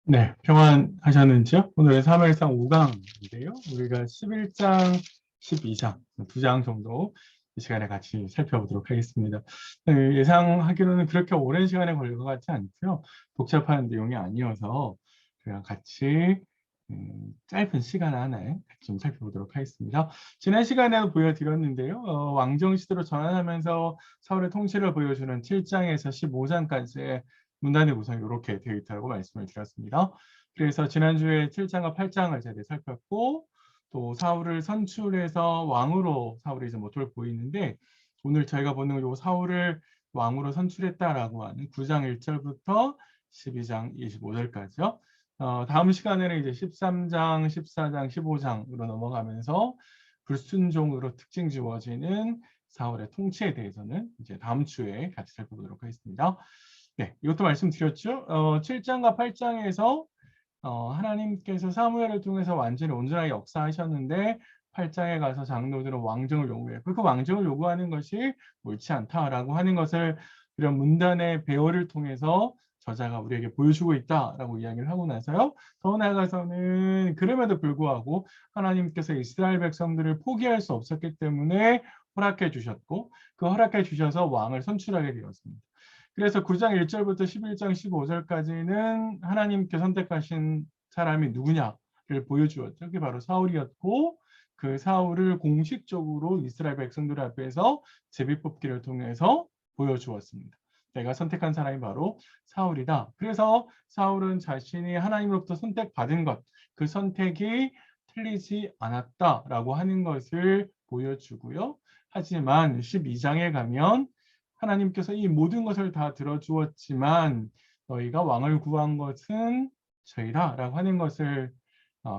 네, 평안하셨는지요? 오늘은 3일상 5강인데요. 우리가 11장, 12장 두 장 정도 이 시간에 같이 살펴보도록 하겠습니다. 예상하기로는 그렇게 오랜 시간에 걸릴 것 같지 않고요. 복잡한 내용이 아니어서 그냥 같이 짧은 시간 안에 좀 살펴보도록 하겠습니다. 지난 시간에도 보여드렸는데요. 왕정 시대로 전환하면서 사울의 통치를 보여주는 7장에서 15장까지의 문단의 구성이 이렇게 되어 있다고 말씀을 드렸습니다. 그래서 지난주에 7장과 8장을 제대로 살폈고 또 사울을 선출해서 왕으로 사울이 이제 모토를 보이는데 오늘 저희가 보는 요 사울을 왕으로 선출했다라고 하는 9장 1절부터 12장 25절까지요. 다음 시간에는 이제 13장, 14장, 15장으로 넘어가면서 불순종으로 특징 지워지는 사울의 통치에 대해서는 이제 다음 주에 같이 살펴보도록 하겠습니다. 네, 이것도 말씀드렸죠. 7장과 8장에서 하나님께서 사무엘을 통해서 완전히 온전하게 역사하셨는데 8장에 가서 장로들은 왕정을 요구해요. 그 왕정을 요구하는 것이 옳지 않다라고 하는 것을 이런 문단의 배열을 통해서 저자가 우리에게 보여주고 있다라고 이야기를 하고 나서요. 더 나아가서는 그럼에도 불구하고 하나님께서 이스라엘 백성들을 포기할 수 없었기 때문에 허락해 주셨고 그 허락해 주셔서 왕을 선출하게 되었습니다. 그래서 9장 1절부터 11장 15절까지는 하나님께 선택하신 사람이 누구냐를 보여주었죠. 그게 바로 사울이었고 그 사울을 공식적으로 이스라엘 백성들 앞에서 제비뽑기를 통해서 보여주었습니다. 내가 선택한 사람이 바로 사울이다. 그래서 사울은 자신이 하나님으로부터 선택받은 것, 그 선택이 틀리지 않았다라고 하는 것을 보여주고요. 하지만 12장에 가면 하나님께서 이 모든 것을 다 들어주었지만 너희가 왕을 구한 것은 저희다라고 하는 것을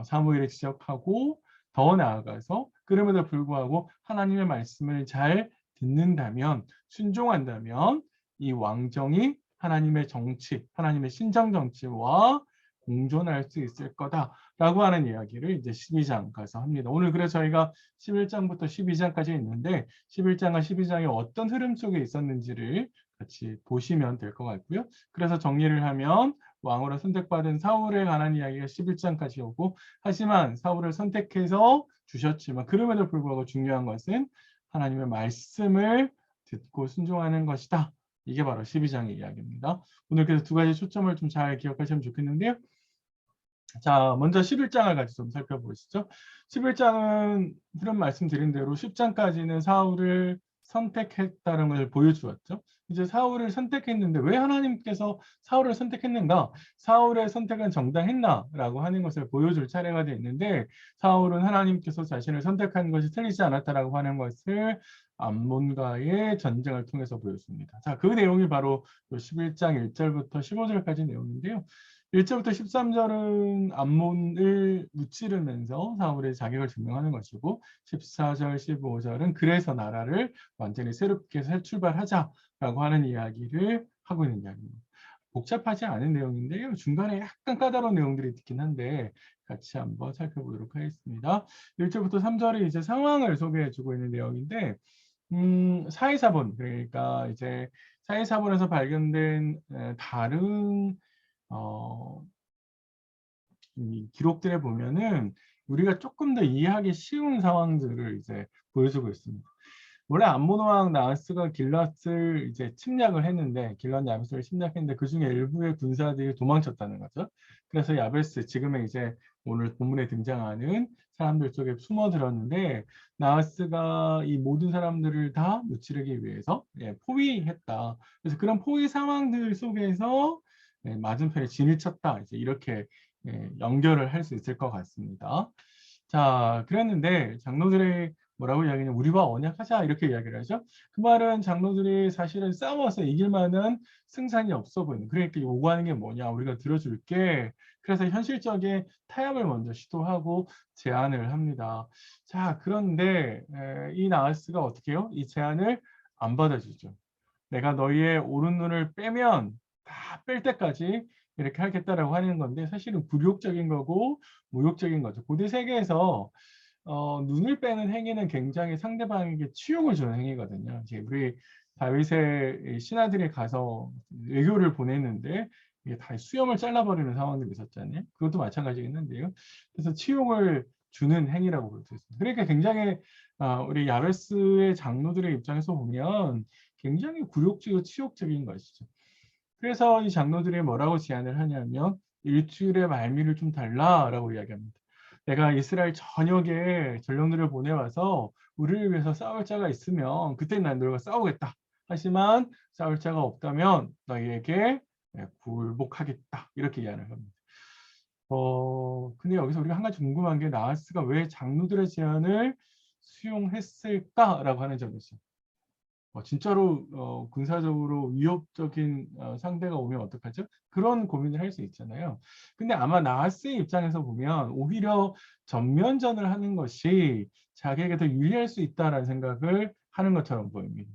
사무엘이 지적하고 더 나아가서 그럼에도 불구하고 하나님의 말씀을 잘 듣는다면 순종한다면 이 왕정이 하나님의 정치, 하나님의 신정 정치와 공존할 수 있을 거다라고 하는 이야기를 이제 12장 가서 합니다. 오늘 그래서 저희가 11장부터 12장까지 있는데 11장과 12장이 어떤 흐름 속에 있었는지를 같이 보시면 될 것 같고요. 그래서 정리를 하면 왕으로 선택받은 사울에 관한 이야기가 11장까지 오고 하지만 사울을 선택해서 주셨지만 그럼에도 불구하고 중요한 것은 하나님의 말씀을 듣고 순종하는 것이다. 이게 바로 12장의 이야기입니다. 오늘 그래서 두 가지 초점을 좀 잘 기억하시면 좋겠는데요. 자, 먼저 11장을 같이 좀 살펴보시죠. 11장은 이런 말씀드린 대로 10장까지는 사울을 선택했다는 걸 보여주었죠. 이제 사울을 선택했는데 왜 하나님께서 사울을 선택했는가? 사울의 선택은 정당했나라고 하는 것을 보여줄 차례가 되었는데 사울은 하나님께서 자신을 선택한 것이 틀리지 않았다라고 하는 것을 암몬과의 전쟁을 통해서 보여줍니다. 자, 그 내용이 바로 11장 1절부터 15절까지 내용인데요. 1절부터 13절은 암몬을 무찌르면서 사울의 자격을 증명하는 것이고 14절, 15절은 그래서 나라를 완전히 새롭게 새 출발하자라고 하는 이야기를 하고 있는 이야기입니다. 복잡하지 않은 내용인데요. 중간에 약간 까다로운 내용들이 있긴 한데 같이 한번 살펴보도록 하겠습니다. 1절부터 3절이 이제 상황을 소개해주고 있는 내용인데 사회사본 그러니까 이제 사회사본에서 발견된 다른 어, 이 기록들에 보면은 우리가 조금 더 이해하기 쉬운 상황들을 이제 보여주고 있습니다. 원래 암몬 왕 나하스가 길랏을 이제 침략을 했는데 길랏 야베스를 침략했는데 그 중에 일부의 군사들이 도망쳤다는 거죠. 그래서 야베스 지금의 이제 오늘 본문에 등장하는 사람들 쪽에 숨어들었는데 나하스가 이 모든 사람들을 다 무찌르기 위해서 포위했다. 그래서 그런 포위 상황들 속에서 맞은편에 진을 쳤다. 이제 이렇게 연결을 할 수 있을 것 같습니다. 자, 그랬는데 장로들의 뭐라고 이야기하냐 우리와 언약하자 이렇게 이야기를 하죠. 그 말은 장로들이 사실은 싸워서 이길 만한 승산이 없어 보이는 그러니까 요구하는 게 뭐냐 우리가 들어줄게. 그래서 현실적인 타협을 먼저 시도하고 제안을 합니다. 자, 그런데 이 나하스가 어떻게 해요? 이 제안을 안 받아주죠. 내가 너희의 오른 눈을 빼면 다 뺄 때까지 이렇게 하겠다라고 하는 건데 사실은 굴욕적인 거고 모욕적인 거죠. 고대 세계에서 눈을 빼는 행위는 굉장히 상대방에게 치욕을 주는 행위거든요. 이제 우리 다윗의 신하들이 가서 외교를 보냈는데 이게 다 수염을 잘라버리는 상황들이 있었잖아요. 그것도 마찬가지겠는데요. 그래서 치욕을 주는 행위라고 볼 수 있습니다. 그러니까 굉장히 우리 야베스의 장로들의 입장에서 보면 굉장히 굴욕적이고 치욕적인 것이죠. 그래서 이 장로들이 뭐라고 제안을 하냐면 일주일의 말미를 좀 달라라고 이야기합니다. 내가 이스라엘 전역에 전령들을 보내와서 우리를 위해서 싸울 자가 있으면 그때 난 너희가 싸우겠다. 하지만 싸울 자가 없다면 너희에게 굴복하겠다. 이렇게 이야기를 합니다. 근데 여기서 우리가 한 가지 궁금한 게 나하스가 왜 장로들의 제안을 수용했을까라고 하는 점이죠. 진짜로 군사적으로 위협적인 상대가 오면 어떡하죠? 그런 고민을 할 수 있잖아요. 근데 아마 나하스의 입장에서 보면 오히려 전면전을 하는 것이 자기에게 더 유리할 수 있다라는 생각을 하는 것처럼 보입니다.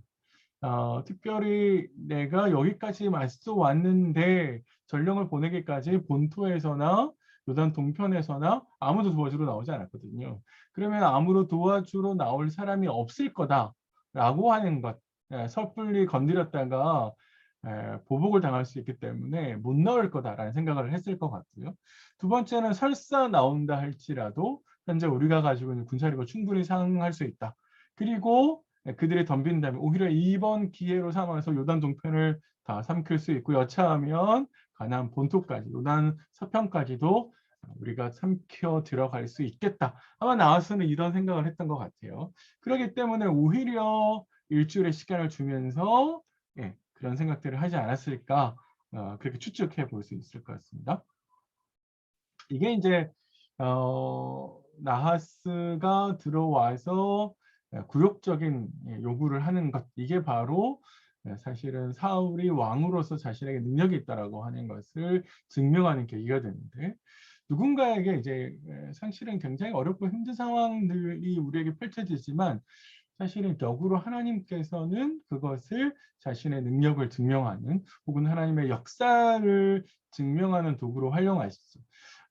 특별히 내가 여기까지 맞서 왔는데 전령을 보내기까지 본토에서나 요단 동편에서나 아무도 도와주러 나오지 않았거든요. 그러면 아무도 도와주러 나올 사람이 없을 거다라고 하는 것, 섣불리 건드렸다가 보복을 당할 수 있기 때문에 못 나올 거다라는 생각을 했을 것 같고요. 두 번째는 설사 나온다 할지라도 현재 우리가 가지고 있는 군사력을 충분히 상응할 수 있다. 그리고 그들이 덤빈다면 오히려 이번 기회로 삼아서 요단 동편을 다 삼킬 수 있고 여차하면 가나안 본토까지 요단 서편까지도 우리가 삼켜 들어갈 수 있겠다. 아마 나와서는 이런 생각을 했던 것 같아요. 그렇기 때문에 오히려 일주일의 시간을 주면서 그런 생각들을 하지 않았을까 그렇게 추측해 볼 수 있을 것 같습니다. 이게 이제 나하스가 들어와서 굴욕적인 요구를 하는 것, 이게 바로 사실은 사울이 왕으로서 자신에게 능력이 있다라고 하는 것을 증명하는 계기가 되는데 누군가에게 이제 사실은 굉장히 어렵고 힘든 상황들이 우리에게 펼쳐지지만 사실은 역으로 하나님께서는 그것을 자신의 능력을 증명하는 혹은 하나님의 역사를 증명하는 도구로 활용하시죠.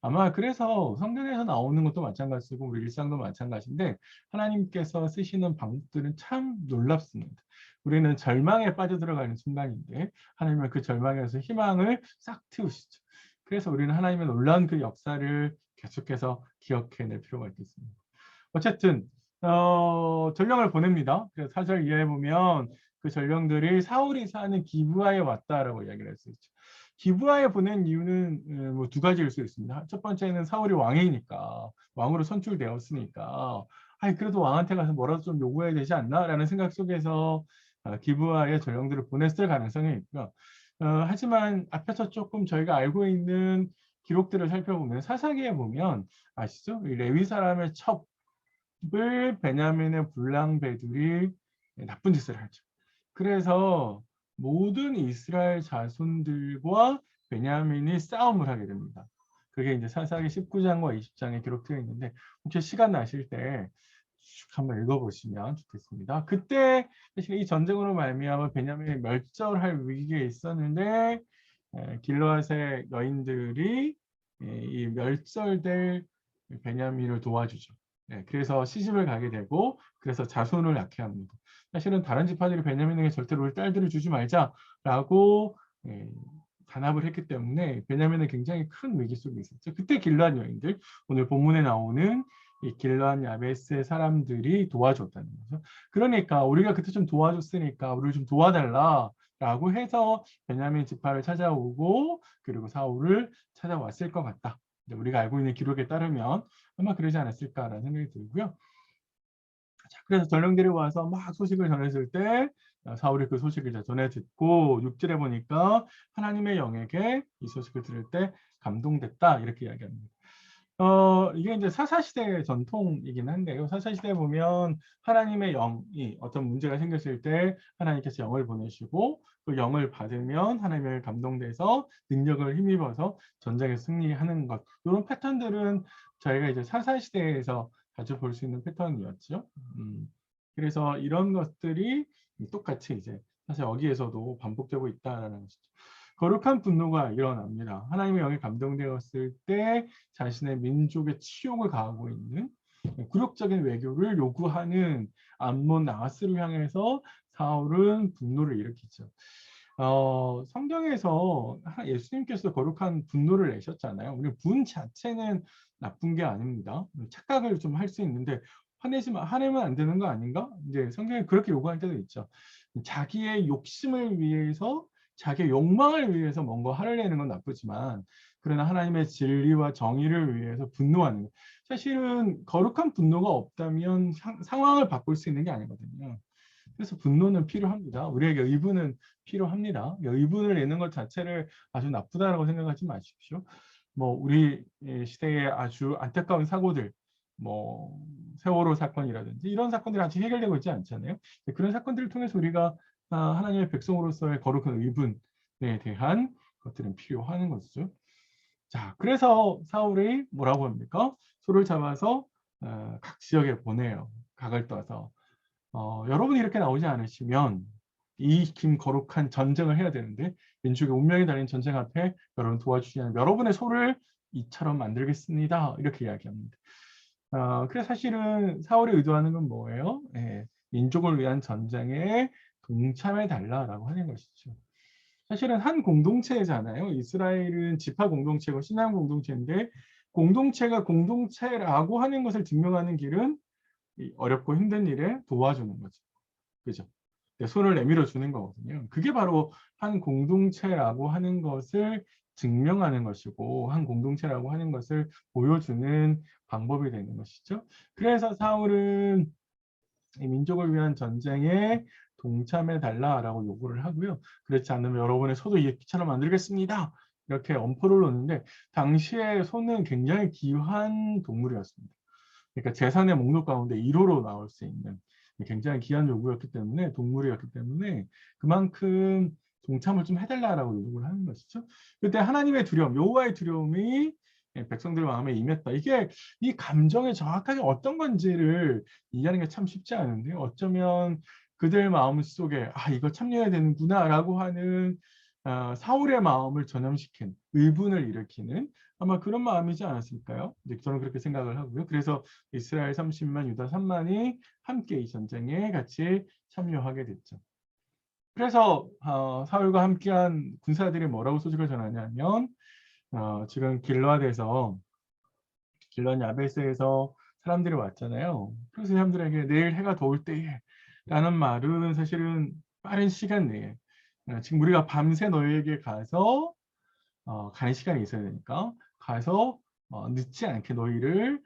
아마 그래서 성경에서 나오는 것도 마찬가지고 우리 일상도 마찬가지인데 하나님께서 쓰시는 방법들은 참 놀랍습니다. 우리는 절망에 빠져들어가는 순간인데 하나님은 그 절망에서 희망을 싹 틔우시죠. 그래서 우리는 하나님의 놀라운 그 역사를 계속해서 기억해낼 필요가 있겠습니다. 어쨌든 전령을 보냅니다. 그래서 4절 이하에 보면 그 전령들이 사울이 사는 기브아에 왔다라고 이야기를 할 수 있죠. 기브아에 보낸 이유는 뭐 두 가지일 수 있습니다. 첫 번째는 사울이 왕이니까 왕으로 선출되었으니까 그래도 왕한테 가서 뭐라도 좀 요구해야 되지 않나라는 생각 속에서 기브아에 전령들을 보냈을 가능성이 있고요. 하지만 앞에서 조금 저희가 알고 있는 기록들을 살펴보면 사사기에 보면 아시죠? 레위 사람의 첩을 베냐민의 불량배들이 나쁜 짓을 하죠. 그래서 모든 이스라엘 자손들과 베냐민이 싸움을 하게 됩니다. 그게 이제 사사기 19장과 20장에 기록되어 있는데 혹시 시간 나실 때 한번 읽어보시면 좋겠습니다. 그때 사실 이 전쟁으로 말미암아 베냐민이 멸절할 위기에 있었는데 길르앗의 여인들이 이 멸절될 베냐민을 도와주죠. 그래서 시집을 가게 되고 그래서 자손을 낳게 합니다. 사실은 다른 지파들이 베냐민에게 절대로 우리 딸들을 주지 말자라고 단합을 했기 때문에 베냐민은 굉장히 큰 위기 속에 있었죠. 그때 길르앗 여인들, 오늘 본문에 나오는 이 길르앗 야베스의 사람들이 도와줬다는 거죠. 그러니까 우리가 그때 좀 도와줬으니까 우리를 좀 도와달라라고 해서 베냐민 지파를 찾아오고 그리고 사울을 찾아왔을 것 같다. 우리가 알고 있는 기록에 따르면 아마 그러지 않았을까라는 생각이 들고요. 자, 그래서 전령들이 와서 막 소식을 전했을 때 사울이 그 소식을 전해 듣고 6절에 보니까 하나님의 영에게 이 소식을 들을 때 감동됐다 이렇게 이야기합니다. 이게 이제 사사시대의 전통이긴 한데요. 사사시대에 보면 하나님의 영이 어떤 문제가 생겼을 때 하나님께서 영을 보내시고 그 영을 받으면 하나님을 감동돼서 능력을 힘입어서 전쟁에 승리하는 것. 이런 패턴들은 저희가 이제 사사시대에서 자주 볼 수 있는 패턴이었죠. 그래서 이런 것들이 똑같이 이제 사실 여기에서도 반복되고 있다라는 것이죠. 거룩한 분노가 일어납니다. 하나님의 영에 감동되었을 때 자신의 민족의 치욕을 가하고 있는 굴욕적인 외교를 요구하는 암몬 나하스를 향해서 사울은 분노를 일으키죠. 성경에서 예수님께서 거룩한 분노를 내셨잖아요. 우리 분 자체는 나쁜 게 아닙니다. 착각을 좀 할 수 있는데 화내면 안 되는 거 아닌가? 이제 성경에 그렇게 요구할 때도 있죠. 자기의 욕심을 위해서, 자기의 욕망을 위해서 뭔가 화를 내는 건 나쁘지만, 그러나 하나님의 진리와 정의를 위해서 분노하는 거. 사실은 거룩한 분노가 없다면 상황을 바꿀 수 있는 게 아니거든요. 그래서 분노는 필요합니다. 우리에게 의분은 필요합니다. 의분을 내는 것 자체를 아주 나쁘다라고 생각하지 마십시오. 뭐 우리 시대의 아주 안타까운 사고들, 뭐 세월호 사건이라든지 이런 사건들이 아직 해결되고 있지 않잖아요. 그런 사건들을 통해서 우리가 하나님의 백성으로서의 거룩한 의분에 대한 것들은 필요한 것이죠. 자, 그래서 사울이 뭐라고 합니까? 소를 잡아서 각 지역에 보내요. 각을 떠서. 여러분이 이렇게 나오지 않으시면 이 긴 거룩한 전쟁을 해야 되는데 민족의 운명이 달린 전쟁 앞에 여러분 도와주지 않으면 여러분의 소를 이처럼 만들겠습니다. 이렇게 이야기합니다. 그래서 사실은 사울이 의도하는 건 뭐예요? 민족을 위한 전쟁에 동참해 달라라고 하는 것이죠. 사실은 한 공동체잖아요. 이스라엘은 지파 공동체고 신앙 공동체인데 공동체가 공동체라고 하는 것을 증명하는 길은 어렵고 힘든 일에 도와주는 거죠. 그죠? 손을 내밀어 주는 거거든요. 그게 바로 한 공동체라고 하는 것을 증명하는 것이고 한 공동체라고 하는 것을 보여주는 방법이 되는 것이죠. 그래서 사울은 이 민족을 위한 전쟁에 동참해 달라라고 요구를 하고요. 그렇지 않으면 여러분의 소도 이처럼 만들겠습니다. 이렇게 엄포를 놓는데 당시에 소는 굉장히 귀한 동물이었습니다. 그러니까 재산의 목록 가운데 1호로 나올 수 있는 굉장히 귀한 요구였기 때문에 동물이었기 때문에 그만큼 동참을 좀 해달라라고 요구를 하는 것이죠. 그때 하나님의 두려움, 여호와의 두려움이 백성들 마음에 임했다. 이게 이 감정이 정확하게 어떤 건지를 이해하는 게 참 쉽지 않은데 어쩌면 그들 마음 속에 이거 참여해야 되는구나라고 하는 사울의 마음을 전염시킨 의분을 일으키는 아마 그런 마음이지 않았을까요? 저는 그렇게 생각을 하고요. 그래서 이스라엘 30만, 유다 3만이 함께 이 전쟁에 같이 참여하게 됐죠. 그래서 사울과 함께한 군사들이 뭐라고 소식을 전하냐면 지금 길르앗 야베스에서 사람들이 왔잖아요. 그래서 사람들에게 내일 해가 더울 때에 라는 말은 사실은 빠른 시간 내에 지금 우리가 밤새 너희에게 가서 가는 시간이 있어야 되니까 가서 늦지 않게 너희를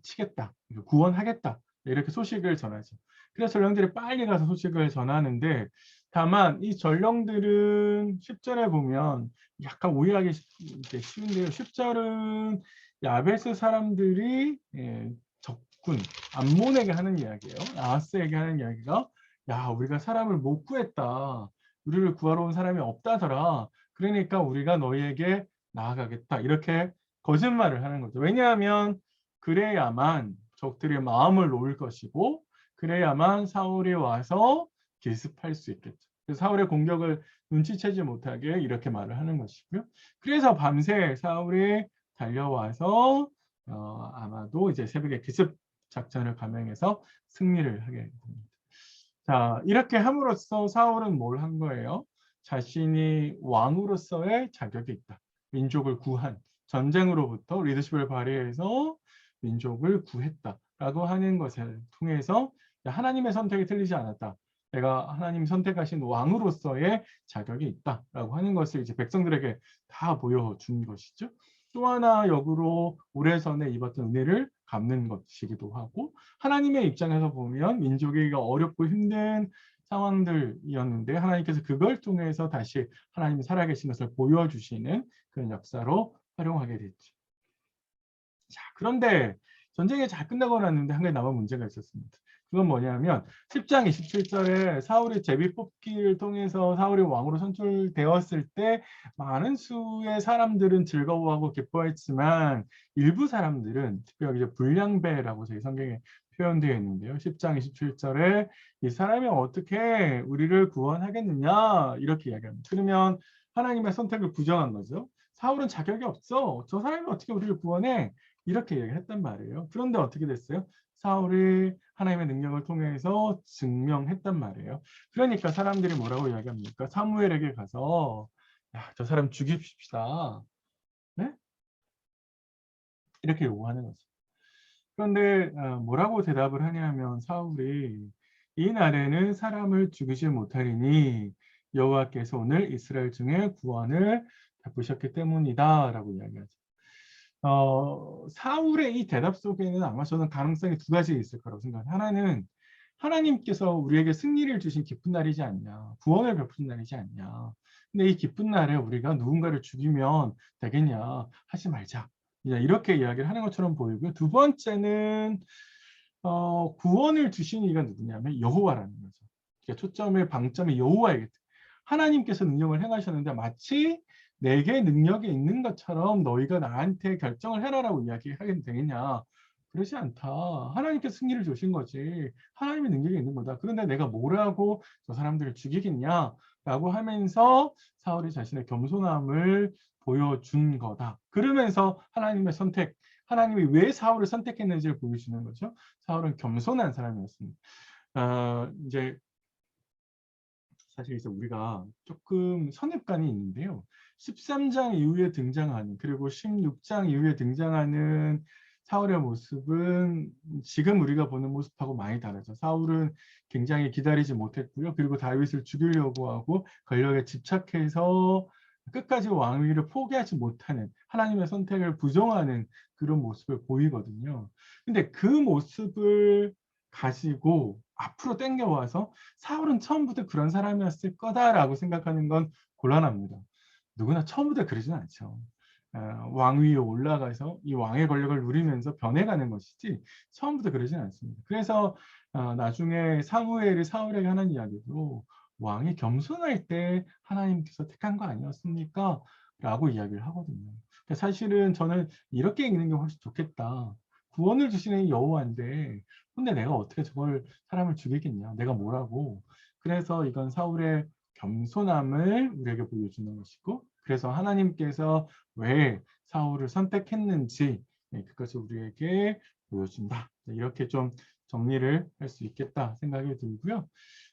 치겠다, 구원하겠다 이렇게 소식을 전하죠. 그래서 전령들이 빨리 가서 소식을 전하는데 다만 이 전령들은 10절에 보면 약간 오해하기 쉬운데요. 10절은 야베스 사람들이 적군 암몬에게 하는 이야기예요. 아하스에게 하는 이야기가 야 우리가 사람을 못 구했다. 우리를 구하러 온 사람이 없다더라. 그러니까 우리가 너희에게 나아가겠다. 이렇게 거짓말을 하는 거죠. 왜냐하면 그래야만 적들의 마음을 놓을 것이고 그래야만 사울이 와서 기습할 수 있겠죠. 그래서 사울의 공격을 눈치채지 못하게 이렇게 말을 하는 것이고요. 그래서 밤새 사울이 달려와서 아마도 이제 새벽에 기습 작전을 감행해서 승리를 하게 됩니다. 자, 이렇게 함으로써 사울은 뭘 한 거예요? 자신이 왕으로서의 자격이 있다. 민족을 구한 전쟁으로부터 리더십을 발휘해서 민족을 구했다라고 하는 것을 통해서 하나님의 선택이 틀리지 않았다. 내가 하나님 선택하신 왕으로서의 자격이 있다라고 하는 것을 이제 백성들에게 다 보여준 것이죠. 또 하나 역으로 오래전에 입었던 은혜를 갚는 것이기도 하고 하나님의 입장에서 보면 민족이 어렵고 힘든 상황들이었는데 하나님께서 그걸 통해서 다시 하나님이 살아계신 것을 보여주시는 그런 역사로 활용하게 됐죠. 자, 그런데 전쟁이 잘 끝나고 났는데 한 가지 남은 문제가 있었습니다. 그건 뭐냐면 10장 27절에 사울이 제비 뽑기를 통해서 사울이 왕으로 선출되었을 때 많은 수의 사람들은 즐거워하고 기뻐했지만 일부 사람들은 특별히 이제 불량배라고 저희 성경에 표현되어 있는데요. 10장 27절에 이 사람이 어떻게 우리를 구원하겠느냐 이렇게 이야기합니다. 그러면 하나님의 선택을 부정한 거죠. 사울은 자격이 없어. 저 사람이 어떻게 우리를 구원해? 이렇게 얘기했단 말이에요. 그런데 어떻게 됐어요? 사울이 하나님의 능력을 통해서 증명했단 말이에요. 그러니까 사람들이 뭐라고 이야기합니까? 사무엘에게 가서 야, 저 사람 죽입시다. 네? 이렇게 요구하는 거죠. 그런데 뭐라고 대답을 하냐면 사울이 이 날에는 사람을 죽이지 못하리니 여호와께서 오늘 이스라엘 중에 구원을 베푸셨기 때문이다 라고 이야기하죠. 사울의 이 대답 속에는 아마 저는 가능성이 두 가지 있을 거라고 생각해요. 하나는 하나님께서 우리에게 승리를 주신 기쁜 날이지 않냐, 구원을 베푸신 날이지 않냐. 근데 이 기쁜 날에 우리가 누군가를 죽이면 되겠냐, 하지 말자. 이렇게 이야기를 하는 것처럼 보이고요. 두 번째는 구원을 주신 이가 누구냐면 여호와라는 거죠. 그러니까 초점의 방점이 여호와에게, 하나님께서 능력을 행하셨는데 마치 내게 능력이 있는 것처럼 너희가 나한테 결정을 해라라고 이야기하게 되겠냐. 그렇지 않다. 하나님께서 승리를 주신 거지. 하나님의 능력이 있는 거다. 그런데 내가 뭐라고 저 사람들을 죽이겠냐라고 하면서 사울이 자신의 겸손함을 보여준 거다. 그러면서 하나님의 선택, 하나님이 왜 사울을 선택했는지를 보여주는 거죠. 사울은 겸손한 사람이었습니다. 이제 사실 이제 우리가 조금 선입관이 있는데요. 13장 이후에 등장하는, 그리고 16장 이후에 등장하는 사울의 모습은 지금 우리가 보는 모습하고 많이 다르죠. 사울은 굉장히 기다리지 못했고요. 그리고 다윗을 죽이려고 하고 권력에 집착해서 끝까지 왕위를 포기하지 못하는, 하나님의 선택을 부정하는 그런 모습을 보이거든요. 근데 그 모습을 가지고 앞으로 땡겨와서 사울은 처음부터 그런 사람이었을 거다라고 생각하는 건 곤란합니다. 누구나 처음부터 그러진 않죠. 왕위에 올라가서 이 왕의 권력을 누리면서 변해가는 것이지 처음부터 그러진 않습니다. 그래서 나중에 사무엘이 사울에게 하는 이야기도 왕이 겸손할 때 하나님께서 택한 거 아니었습니까? 라고 이야기를 하거든요. 사실은 저는 이렇게 읽는 게 훨씬 좋겠다. 구원을 주시는 여호와인데 근데 내가 어떻게 저걸 사람을 죽이겠냐? 내가 뭐라고? 그래서 이건 사울의 겸손함을 우리에게 보여주는 것이고, 그래서 하나님께서 왜 사울을 선택했는지 그것을 우리에게 보여준다. 이렇게 좀 정리를 할 수 있겠다 생각이 들고요.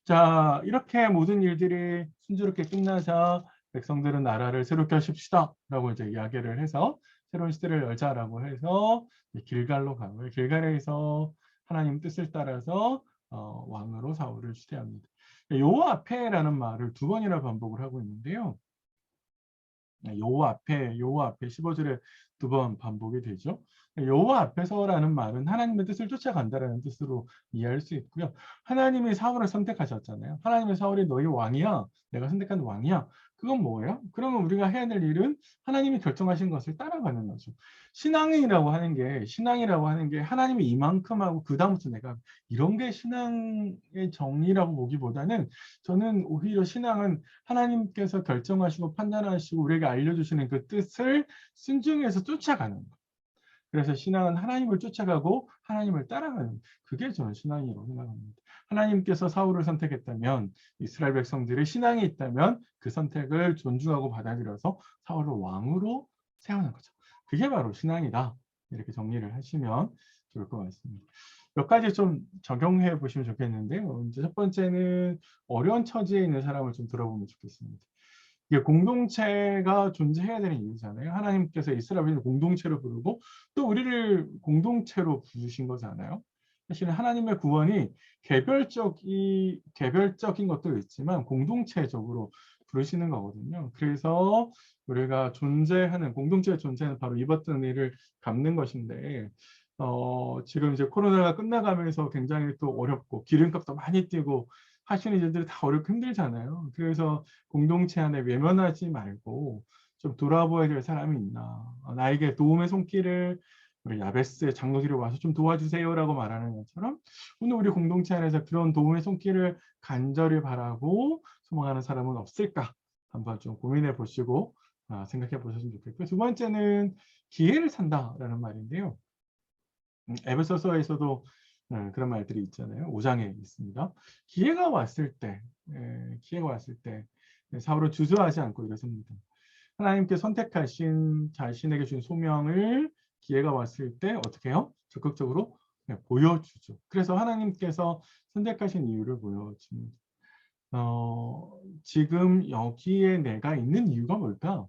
자, 이렇게 모든 일들이 순조롭게 끝나자 백성들은 나라를 새롭게 하십시다 라고 이제 이야기를 해서 새로운 시대를 열자라고 해서 길갈로 가고요. 길갈에서 하나님 뜻을 따라서 왕으로 사울을 추대합니다. 요 앞에라는 말을 두 번이나 반복을 하고 있는데요. 요 앞에 15절에 두 번 반복이 되죠. 요 앞에서라는 말은 하나님의 뜻을 쫓아간다라는 뜻으로 이해할 수 있고요. 하나님이 사울을 선택하셨잖아요. 하나님의 사울이 너희 왕이야. 내가 선택한 왕이야. 그건 뭐예요? 그러면 우리가 해야 될 일은 하나님이 결정하신 것을 따라가는 거죠. 신앙이라고 하는 게 하나님이 이만큼 하고 그다음부터 내가 이런 게 신앙의 정리라고 보기보다는 저는 오히려 신앙은 하나님께서 결정하시고 판단하시고 우리에게 알려주시는 그 뜻을 순종해서 쫓아가는 것. 그래서 신앙은 하나님을 쫓아가고 하나님을 따라가는, 그게 저는 신앙이라고 생각합니다. 하나님께서 사울을 선택했다면, 이스라엘 백성들의 신앙이 있다면 그 선택을 존중하고 받아들여서 사울을 왕으로 세우는 거죠. 그게 바로 신앙이다. 이렇게 정리를 하시면 좋을 것 같습니다. 몇 가지 좀 적용해 보시면 좋겠는데요. 이제 첫 번째는 어려운 처지에 있는 사람을 좀 들어보면 좋겠습니다. 이게 공동체가 존재해야 되는 이유잖아요. 하나님께서 이스라엘을 공동체로 부르고 또 우리를 공동체로 부르신 거잖아요. 사실은 하나님의 구원이 개별적인 것도 있지만 공동체적으로 부르시는 거거든요. 그래서 우리가 존재하는, 공동체의 존재는 바로 입었던 일을 갚는 것인데 지금 이제 코로나가 끝나가면서 굉장히 또 어렵고 기름값도 많이 뛰고 하시는 일들이 다 어렵고 힘들잖아요. 그래서 공동체 안에 외면하지 말고 좀 돌아보아야 될 사람이 있나. 나에게 도움의 손길을 우리 야베스의 장로들이 와서 좀 도와주세요라고 말하는 것처럼 오늘 우리 공동체 안에서 그런 도움의 손길을 간절히 바라고 소망하는 사람은 없을까? 한번 좀 고민해 보시고 생각해 보셨으면 좋겠고요. 두 번째는 기회를 산다라는 말인데요. 에베소서에서도 그런 말들이 있잖아요. 5장에 있습니다. 기회가 왔을 때 사울은 주저하지 않고 이렇습니다. 하나님께 선택하신 자신에게 준 소명을 기회가 왔을 때 어떻게 해요? 적극적으로 보여주죠. 그래서 하나님께서 선택하신 이유를 보여줍니다. 지금 여기에 내가 있는 이유가 뭘까?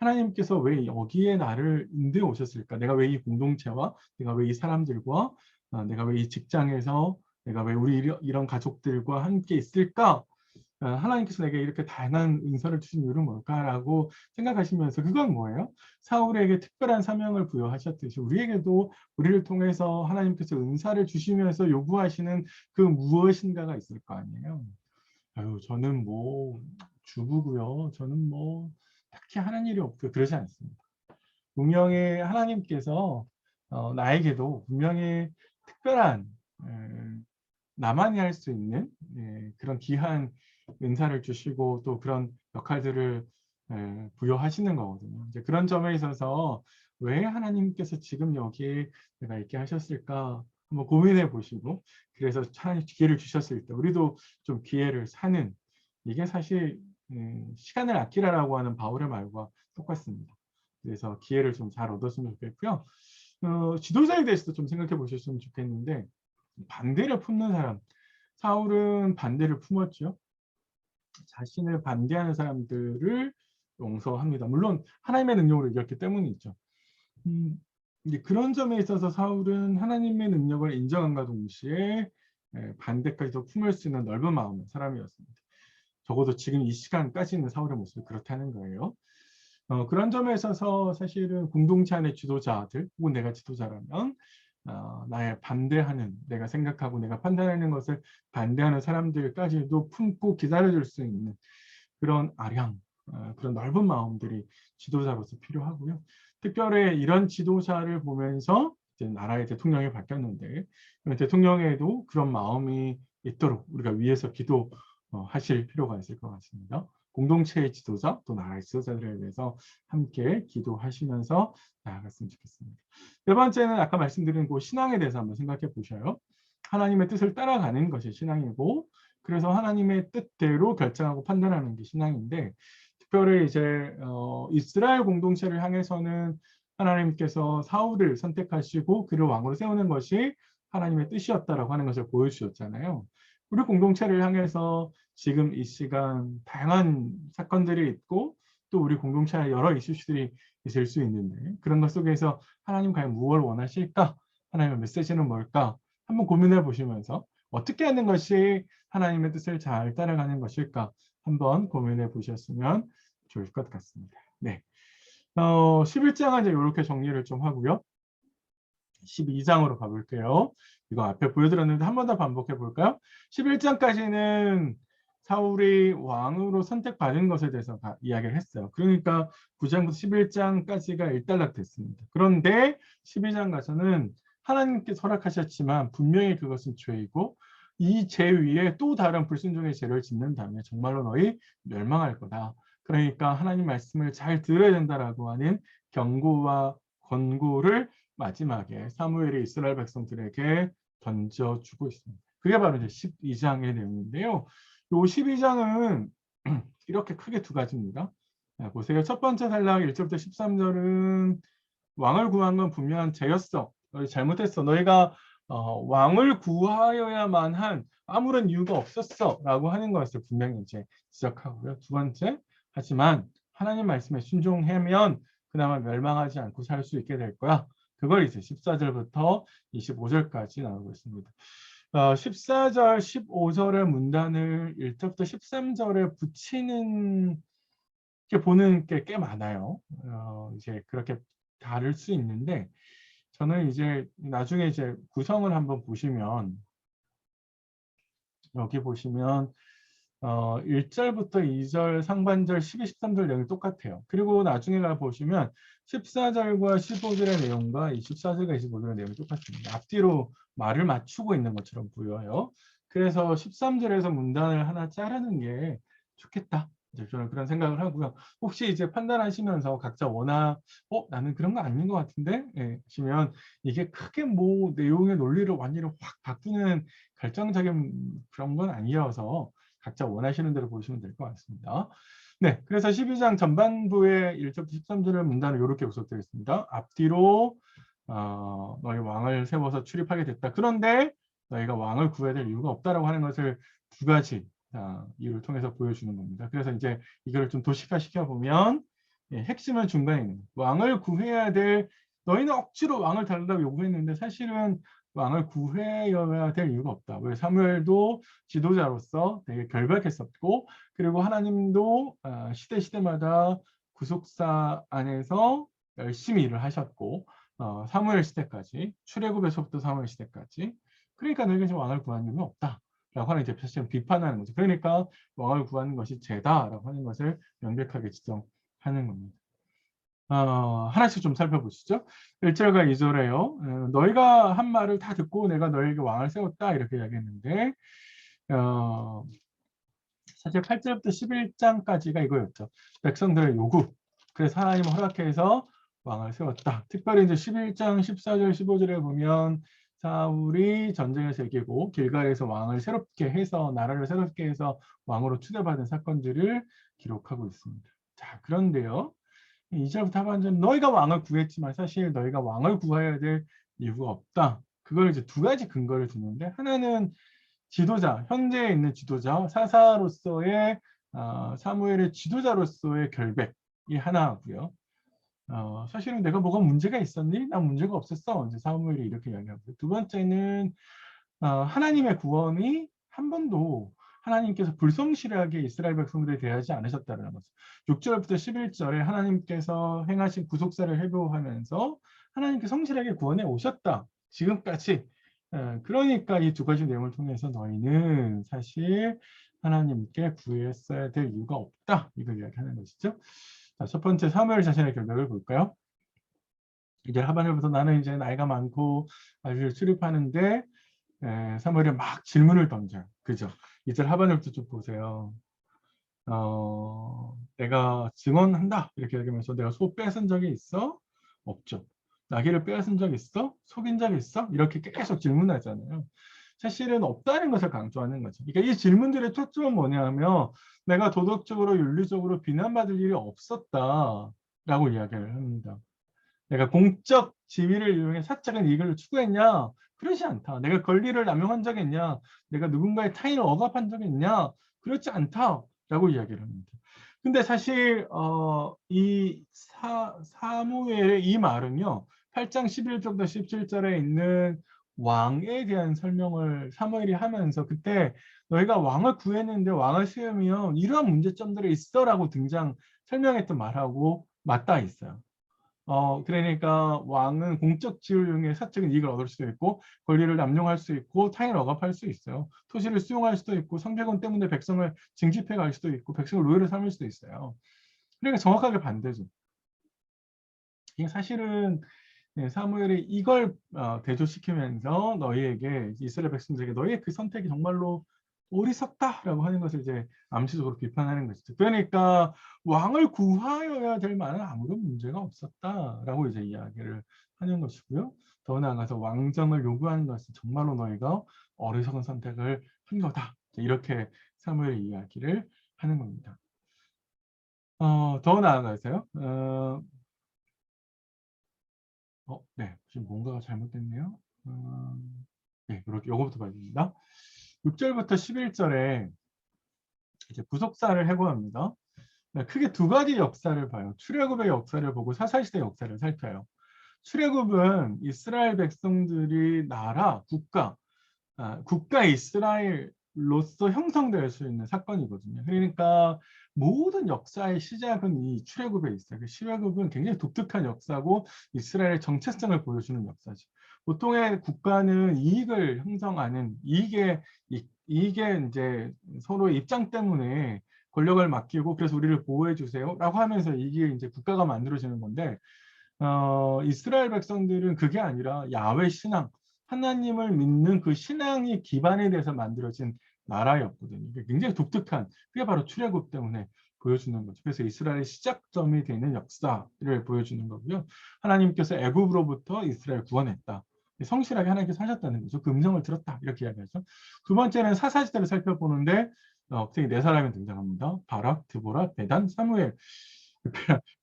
하나님께서 왜 여기에 나를 인도해 오셨을까? 내가 왜 이 공동체와, 내가 왜 이 사람들과, 내가 왜 이 직장에서, 내가 왜 우리 이런 가족들과 함께 있을까? 하나님께서 내게 이렇게 다양한 은사를 주신 이유는 뭘까라고 생각하시면서, 그건 뭐예요? 사울에게 특별한 사명을 부여하셨듯이 우리에게도 우리를 통해서 하나님께서 은사를 주시면서 요구하시는 그 무엇인가가 있을 거 아니에요. 아유, 저는 뭐 주부고요. 저는 뭐 딱히 하는 일이 없고요. 그러지 않습니다. 분명히 하나님께서 나에게도 분명히 특별한 나만이 할 수 있는 그런 귀한 은사를 주시고 또 그런 역할들을 부여하시는 거거든요. 이제 그런 점에 있어서 왜 하나님께서 지금 여기에 내가 있게 하셨을까 한번 고민해 보시고, 그래서 하나님 기회를 주셨을 때 우리도 좀 기회를 사는, 이게 사실 시간을 아끼라라고 하는 바울의 말과 똑같습니다. 그래서 기회를 좀 잘 얻었으면 좋겠고요. 지도자에 대해서도 좀 생각해 보셨으면 좋겠는데, 반대를 품는 사람, 사울은 반대를 품었죠. 자신을 반대하는 사람들을 용서합니다. 물론 하나님의 능력으로 이겼기 때문이죠. 이제 그런 점에 있어서 사울은 하나님의 능력을 인정함과 동시에 반대까지도 품을 수 있는 넓은 마음의 사람이었습니다. 적어도 지금 이 시간까지는 사울의 모습이 그렇다는 거예요. 그런 점에 있어서 사실은 공동체 안의 지도자들, 혹은 내가 지도자라면 나의 반대하는, 내가 생각하고 내가 판단하는 것을 반대하는 사람들까지도 품고 기다려줄 수 있는 그런 아량, 그런 넓은 마음들이 지도자로서 필요하고요. 특별히 이런 지도자를 보면서 이제 나라의 대통령이 바뀌었는데, 대통령에도 그런 마음이 있도록 우리가 위에서 기도하실 필요가 있을 것 같습니다. 공동체의 지도자, 또 나라의 지도자들에 대해서 함께 기도하시면서 나아갔으면 좋겠습니다. 네 번째는 아까 말씀드린 그 신앙에 대해서 한번 생각해 보셔요. 하나님의 뜻을 따라가는 것이 신앙이고, 그래서 하나님의 뜻대로 결정하고 판단하는 게 신앙인데, 특별히 이제 이스라엘 공동체를 향해서는 하나님께서 사울을 선택하시고 그를 왕으로 세우는 것이 하나님의 뜻이었다라고 하는 것을 보여주셨잖아요. 우리 공동체를 향해서 지금 이 시간 다양한 사건들이 있고, 또 우리 공동체에 여러 이슈들이 있을 수 있는데, 그런 것 속에서 하나님 과연 무엇을 원하실까? 하나님의 메시지는 뭘까? 한번 고민해 보시면서 어떻게 하는 것이 하나님의 뜻을 잘 따라가는 것일까? 한번 고민해 보셨으면 좋을 것 같습니다. 네. 11장은 이제 이렇게 정리를 좀 하고요. 12장으로 가볼게요. 이거 앞에 보여드렸는데 한 번 더 반복해 볼까요? 11장까지는 사울이 왕으로 선택받은 것에 대해서 다 이야기를 했어요. 그러니까 9장부터 11장까지가 일단락됐습니다. 그런데 12장 가서는 하나님께 허락하셨지만 분명히 그것은 죄이고, 이 죄 위에 또 다른 불순종의 죄를 짓는다면 정말로 너희 멸망할 거다. 그러니까 하나님 말씀을 잘 들어야 된다라고 하는 경고와 권고를 마지막에 사무엘이 이스라엘 백성들에게 던져주고 있습니다. 그게 바로 이제 12장의 내용인데요. 이 12장은 이렇게 크게 두 가지입니다. 보세요. 첫 번째 단락 1절부터 13절은 왕을 구한 건 분명한 죄였어. 너희 잘못했어. 너희가 왕을 구하여야만 한 아무런 이유가 없었어. 라고 하는 것을 분명히 이제 지적하고요. 두 번째, 하지만 하나님 말씀에 순종하면 그나마 멸망하지 않고 살 수 있게 될 거야. 그걸 이제 14절부터 25절까지 나오고 있습니다. 14절, 15절의 문단을 1절부터 13절에 붙이는 게 보는 게 꽤 많아요. 이제 그렇게 다를 수 있는데, 저는 이제 나중에 이제 구성을 한번 보시면, 여기 보시면 1절부터 2절 상반절 12, 13절 내용이 똑같아요. 그리고 나중에 가 보시면 14절과 15절의 내용과 24절과 25절의 내용이 똑같습니다. 앞뒤로 말을 맞추고 있는 것처럼 보여요. 그래서 13절에서 문단을 하나 자르는 게 좋겠다. 이제 저는 그런 생각을 하고요. 혹시 이제 판단하시면서 각자 나는 그런 거 아닌 것 같은데? 하시면 이게 크게 뭐 내용의 논리를 완전히 확 바꾸는 결정적인 그런 건 아니어서 각자 원하시는 대로 보시면 될 것 같습니다. 네, 그래서 12장 전반부의 1절부터 13절의 문단은 이렇게 구성되어 있습니다. 앞뒤로 너희 왕을 세워서 출입하게 됐다. 그런데 너희가 왕을 구해야 될 이유가 없다라고 하는 것을 두 가지 이유를 통해서 보여주는 겁니다. 그래서 이제 이걸 좀 도식화 시켜보면 핵심은 중간에 있는 거예요. 왕을 구해야 될 너희는 억지로 왕을 달라고 요구했는데 사실은 왕을 구해야 될 이유가 없다. 왜 사무엘도 지도자로서 되게 결백했었고 그리고 하나님도 시대마다 구속사 안에서 열심히 일을 하셨고 사무엘 시대까지 출애굽에서부터 사무엘 시대까지 그러니까 너희가 지금 왕을 구하는 이유는 없다. 라고 하는 이제 사실은 비판하는 거죠. 그러니까 왕을 구하는 것이 죄다라고 하는 것을 명백하게 지적하는 겁니다. 하나씩 좀 살펴보시죠. 1절과 2절에요. 너희가 한 말을 다 듣고 내가 너희에게 왕을 세웠다 이렇게 이야기했는데 사실 8절부터 11장까지가 이거였죠. 백성들의 요구. 그래서 하나님 허락해서 왕을 세웠다. 특별히 이제 11장 14절 15절에 보면 사울이 전쟁에서 이기고 길갈에서 왕을 새롭게 해서 나라를 새롭게 해서 왕으로 추대받은 사건들을 기록하고 있습니다. 자, 그런데요. 2절부터 하반절 너희가 왕을 구했지만 사실 너희가 왕을 구해야 될 이유가 없다. 그걸 이제 두 가지 근거를 두는데 하나는 지도자, 현재에 있는 지도자, 사사로서의 사무엘의 지도자로서의 결백이 하나고요. 사실은 내가 뭐가 문제가 있었니? 난 문제가 없었어. 이제 사무엘이 이렇게 이야기하고요. 두 번째는 하나님의 구원이 한 번도 하나님께서 불성실하게 이스라엘 백성들에 대하지 않으셨다는 거죠. 6절부터 11절에 하나님께서 행하신 구속사를 회고하면서 하나님께 성실하게 구원해 오셨다. 지금까지. 그러니까 이 두 가지 내용을 통해서 너희는 사실 하나님께 구했어야 될 이유가 없다. 이걸 이야기하는 것이죠. 자, 첫 번째 사무엘 자신의 결백을 볼까요? 이제 하반절부터 나는 이제 나이가 많고 아주 출입하는데 사무엘이 막 질문을 던져요. 그죠? 이제 하반절부터 좀 보세요. 내가 증언한다 이렇게 얘기하면서 내가 소 뺏은 적이 있어? 없죠. 나귀를 빼앗은 적 있어? 속인 적 있어? 이렇게 계속 질문하잖아요. 사실은 없다는 것을 강조하는 거죠. 그러니까 이 질문들의 초점은 뭐냐면 내가 도덕적으로 윤리적으로 비난받을 일이 없었다라고 이야기를 합니다. 내가 공적 지위를 이용해 사적인 이익을 추구했냐? 그렇지 않다. 내가 권리를 남용한 적이 있냐? 내가 누군가의 타인을 억압한 적이 있냐? 그렇지 않다라고 이야기를 합니다. 근데 사실 이 사무엘의 이 말은요. 8장 11절부터 17절에 있는 왕에 대한 설명을 사무엘이 하면서 그때 너희가 왕을 구했는데 왕을 세우면 이러한 문제점들이 있어라고 설명했던 말하고 맞닿아 있어요. 그러니까 왕은 공적 지위를 이용해 사적인 이익을 얻을 수도 있고 권리를 남용할 수 있고 타인을 억압할 수 있어요. 토지를 수용할 수도 있고 성별권 때문에 백성을 징집해 갈 수도 있고 백성을 노예로 삼을 수도 있어요. 그러니까 정확하게 반대죠. 이게 사실은 사무엘이 이걸 대조시키면서 너희에게 이스라엘 백성들에게 너희의 그 선택이 정말로 어리석다라고 하는 것을 이제 암시적으로 비판하는 것이죠. 그러니까 왕을 구하여야 될 만한 아무런 문제가 없었다라고 이제 이야기를 하는 것이고요. 더 나아가서 왕정을 요구하는 것은 정말로 너희가 어리석은 선택을 한 거다. 이렇게 사무엘이 이야기를 하는 겁니다. 더 나아가서요. 네, 지금 뭔가가 잘못됐네요. 네, 이렇게 요거부터 봐야 됩니다. 6절부터 11절에 이제 구속사를 해고합니다. 크게 두 가지 역사를 봐요. 출애굽의 역사를 보고 사사시대 역사를 살펴요. 출애굽은 이스라엘 백성들이 나라, 국가 이스라엘로서 형성될 수 있는 사건이거든요. 그러니까 모든 역사의 시작은 이 출애굽에 있어요. 그 출애굽은 굉장히 독특한 역사고 이스라엘의 정체성을 보여주는 역사죠. 보통의 국가는 이익을 형성하는 이익에 이제 서로의 입장 때문에 권력을 맡기고 그래서 우리를 보호해 주세요라고 하면서 이게 이제 국가가 만들어지는 건데 이스라엘 백성들은 그게 아니라 야훼 신앙, 하나님을 믿는 그 신앙이 기반에 대해서 만들어진 나라였거든요. 굉장히 독특한, 그게 바로 출애굽 때문에 보여주는 거죠. 그래서 이스라엘의 시작점이 되는 역사를 보여주는 거고요. 하나님께서 애굽으로부터 이스라엘 구원했다. 성실하게 하나님께서 하셨다는 거죠. 그 음성을 들었다. 이렇게 이야기하죠. 두 번째는 사사시대를 살펴보는데 갑자기 네 사람이 등장합니다. 바락, 드보라, 베단, 사무엘.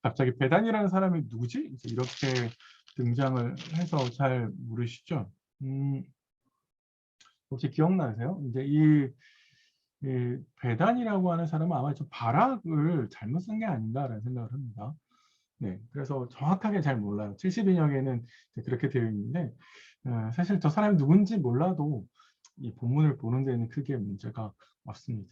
갑자기 베단이라는 사람이 누구지? 이렇게 등장을 해서 잘 모르시죠? 혹시 기억나세요? 이제 이 베단이라고 하는 사람은 아마 좀 바락을 잘못 쓴 게 아닌가라는 생각을 합니다. 네, 그래서 정확하게 잘 몰라요. 72역에는 그렇게 되어 있는데 사실 저 사람이 누군지 몰라도 이 본문을 보는 데는 크게 문제가 없습니다.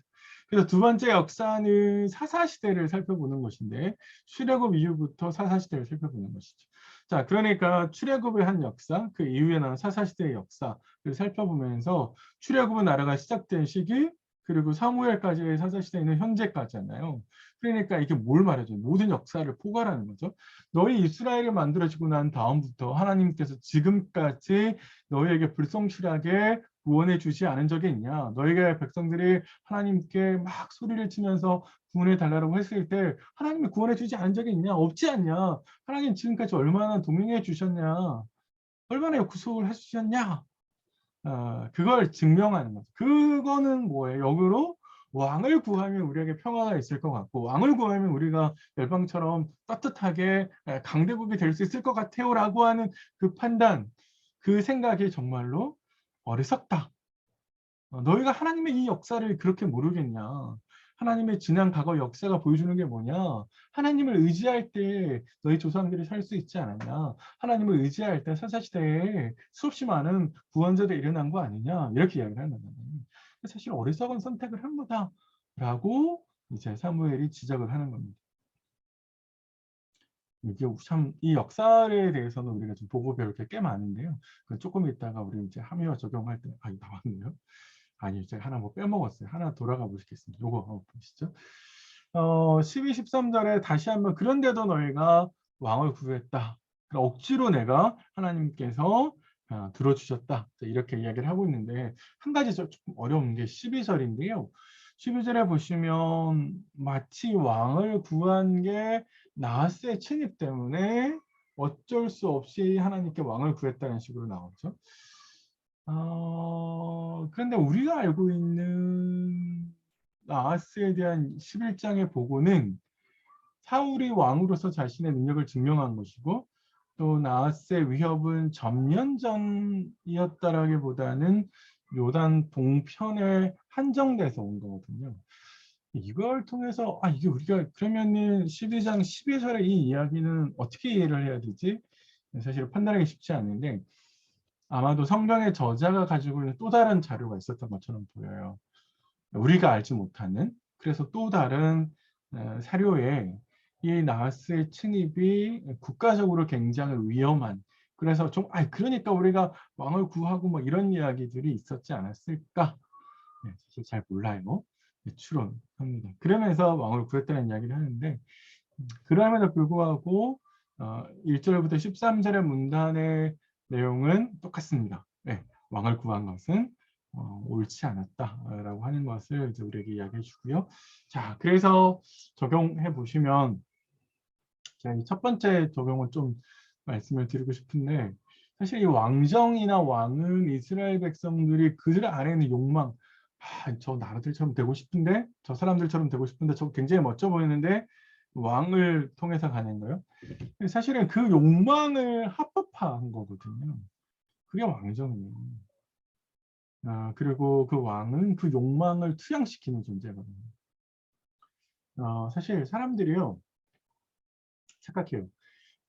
그래서 두 번째 역사는 사사시대를 살펴보는 것인데 출애굽 이후부터 사사시대를 살펴보는 것이죠. 자, 그러니까 출애굽의 한 역사, 그 이후에 나온 사사시대의 역사를 살펴보면서 출애굽의 나라가 시작된 시기, 그리고 사무엘까지의 사사시대는 현재까지잖아요. 그러니까 이게 뭘 말해줘요? 모든 역사를 포괄하는 거죠. 너희 이스라엘이 만들어지고 난 다음부터 하나님께서 지금까지 너희에게 불성실하게 구원해 주지 않은 적이 있냐? 너희가 백성들이 하나님께 막 소리를 치면서 구원해 달라고 했을 때 하나님이 구원해 주지 않은 적이 있냐? 없지 않냐? 하나님 지금까지 얼마나 동행해 주셨냐? 얼마나 구속을 해주셨냐? 그걸 증명하는 거죠. 그거는 뭐예요? 역으로 왕을 구하면 우리에게 평화가 있을 것 같고 왕을 구하면 우리가 열방처럼 따뜻하게 강대국이 될 수 있을 것 같아요 라고 하는 그 판단, 그 생각이 정말로 어리석다. 너희가 하나님의 이 역사를 그렇게 모르겠냐? 하나님의 지난 과거 역사가 보여주는 게 뭐냐? 하나님을 의지할 때 너희 조상들이 살 수 있지 않았냐? 하나님을 의지할 때 사사시대에 수없이 많은 구원자들이 일어난 거 아니냐? 이렇게 이야기를 하는 거예요. 사실 어리석은 선택을 한 거다라고 이제 사무엘이 지적을 하는 겁니다. 이게 참 이 역사에 대해서는 우리가 좀 보고 배울 게 꽤 많은데요. 조금 있다가 우리 이제 함의어 적용할 때 나왔네요. 아니, 제가 하나 뭐 빼먹었어요. 하나 돌아가 보시겠습니다. 요거 보시죠. 12, 13절에 다시 한번 그런데도 너희가 왕을 구했다. 억지로 내가 하나님께서 들어주셨다. 이렇게 이야기를 하고 있는데 한 가지 조금 어려운 게 12절인데요. 12절에 보시면 마치 왕을 구한 게 나하스의 친입 때문에 어쩔 수 없이 하나님께 왕을 구했다는 식으로 나오죠. 그런데 우리가 알고 있는 나하스에 대한 11장의 보고는 사울이 왕으로서 자신의 능력을 증명한 것이고 또 나하스의 위협은 전면전이었다라기보다는 요단 동편에 한정돼서 온 거거든요. 이걸 통해서 이게 우리가 그러면은 12장 12절의 이 이야기는 어떻게 이해를 해야 되지? 사실 판단하기 쉽지 않은데 아마도 성경의 저자가 가지고 있는 또 다른 자료가 있었던 것처럼 보여요. 우리가 알지 못하는, 그래서 또 다른 사료에 이 나하스의 침입이 국가적으로 굉장히 위험한, 그래서 좀 그러니까 우리가 왕을 구하고 뭐 이런 이야기들이 있었지 않았을까? 네, 사실 잘 몰라요. 추론합니다. 그러면서 왕을 구했다는 이야기를 하는데 그럼에도 불구하고 1절부터 13절의 문단의 내용은 똑같습니다. 네, 왕을 구한 것은 옳지 않았다라고 하는 것을 이제 우리에게 이야기해 주고요. 자, 그래서 적용해 보시면 제가 이 첫 번째 적용을 좀 말씀을 드리고 싶은데 사실 이 왕정이나 왕은 이스라엘 백성들이 그들 안에 있는 욕망, 저 나라들처럼 되고 싶은데, 저 사람들처럼 되고 싶은데, 저 굉장히 멋져 보이는데 왕을 통해서 가는 거예요. 사실은 그 욕망을 합법화한 거거든요. 그게 왕정이에요. 그리고 그 왕은 그 욕망을 투영시키는 존재거든요. 사실 사람들이요, 착각해요.